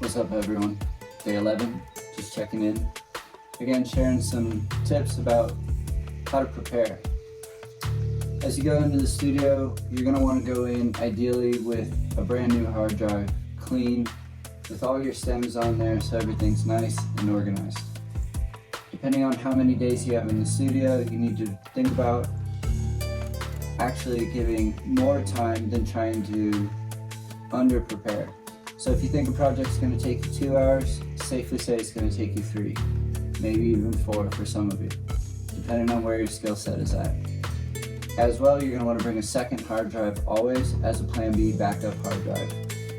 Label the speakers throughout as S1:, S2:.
S1: What's up everyone? Day 11, just checking in. Again, sharing some tips about how to prepare. As you go into the studio, you're going to want to go in ideally with a brand new hard drive, clean, with all your stems on there so everything's nice and organized. Depending on how many days you have in the studio, you need to think about actually giving more time than trying to under-prepare. So if you think a project's going to take you 2 hours, safely say it's going to take you 3, maybe even 4 for some of you, depending on where your skill set is at. As well, you're going to want to bring a second hard drive always as a plan B backup hard drive.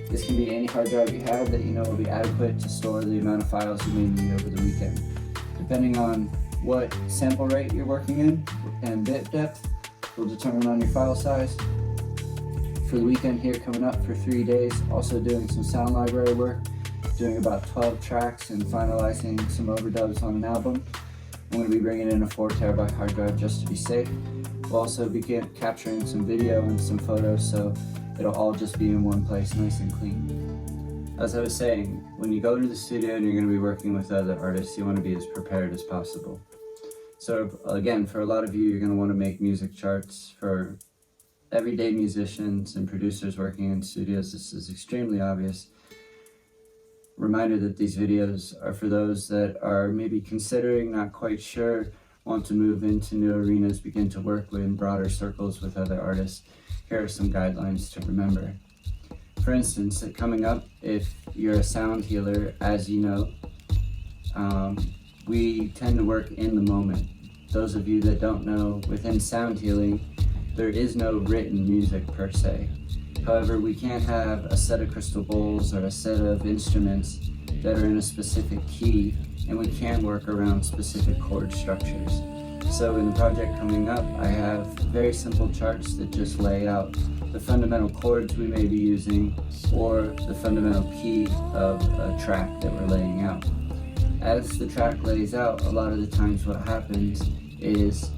S1: This can be any hard drive you have that you know will be adequate to store the amount of files you may need over the weekend. Depending on what sample rate you're working in and bit depth will determine on your file size. For the weekend here coming up for 3 days, also doing some sound library work, doing about 12 tracks and finalizing some overdubs on an album. I'm going to be bringing in a 4 terabyte hard drive just to be safe. We'll also be capturing some video and some photos, so it'll all just be in one place, nice and clean. As I was saying, when you go into the studio and you're going to be working with other artists, you want to be as prepared as possible. So again, for a lot of you, you're going to want to make music charts. For everyday musicians and producers working in studios, this is extremely obvious. Reminder that these videos are for those that are maybe considering, not quite sure, want to move into new arenas, begin to work in broader circles with other artists. Here are some guidelines to remember. For instance, coming up, if you're a sound healer, as you know, we tend to work in the moment. Those of you that don't know, within sound healing, there is no written music per se. However, we can't have a set of crystal bowls or a set of instruments that are in a specific key, and we can work around specific chord structures. So in the project coming up, I have very simple charts that just lay out the fundamental chords we may be using or the fundamental key of a track that we're laying out. As the track lays out, a lot of the times what happens is,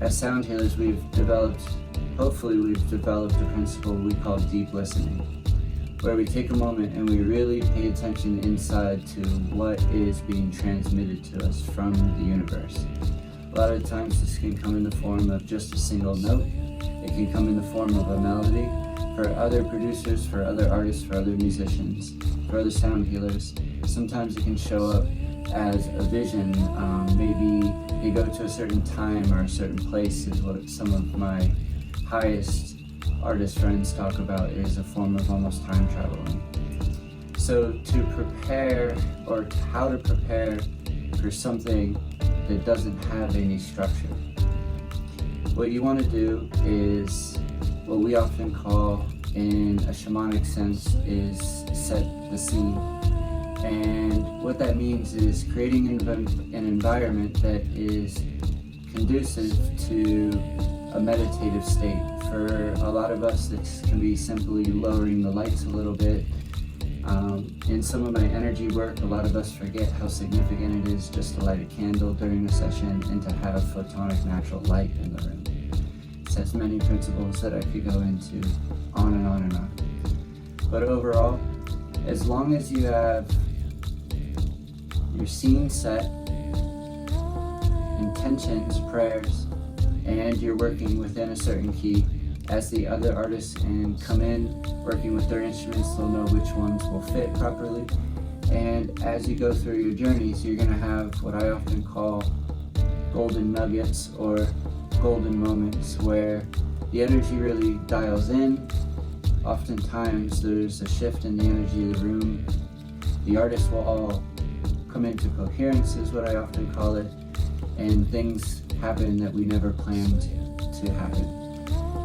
S1: as sound healers, hopefully we've developed a principle we call deep listening, where we take a moment and we really pay attention inside to what is being transmitted to us from the universe. A lot of the times this can come in the form of just a single note. It can come in the form of a melody. For other producers, for other artists, for other musicians, for other sound healers, sometimes it can show up as a vision. Maybe you go to a certain time or a certain place, is what some of my highest artist friends talk about, is a form of almost time traveling. So to prepare, or how to prepare for something that doesn't have any structure, what you want to do is what we often call, in a shamanic sense, is set the scene. And what that means is creating an environment that is conducive to a meditative state. For a lot of us, this can be simply lowering the lights a little bit. In some of my energy work, a lot of us forget how significant it is just to light a candle during a session and to have photonic natural light in the room. It has many principles that I could go into on and on and on. But overall, as long as you have your scene set, intentions, prayers, and you're working within a certain key, as the other artists come in, working with their instruments, they'll know which ones will fit properly. And as you go through your journeys, you're going to have what I often call golden nuggets or golden moments where the energy really dials in. Oftentimes there's a shift in the energy of the room. The artists will all come into coherence, is what I often call it, and things happen that we never planned to happen.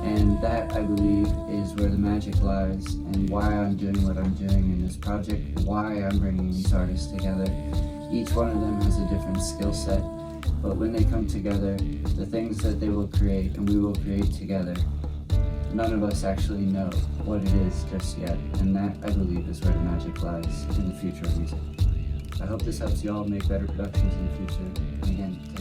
S1: And that, I believe, is where the magic lies, and why I'm doing what I'm doing in this project, why I'm bringing these artists together. Each one of them has a different skill set, but when they come together, the things that they will create and we will create together, none of us actually know what it is just yet, and that, I believe, is where the magic lies in the future of music. I hope this helps you all make better productions in the future. And again,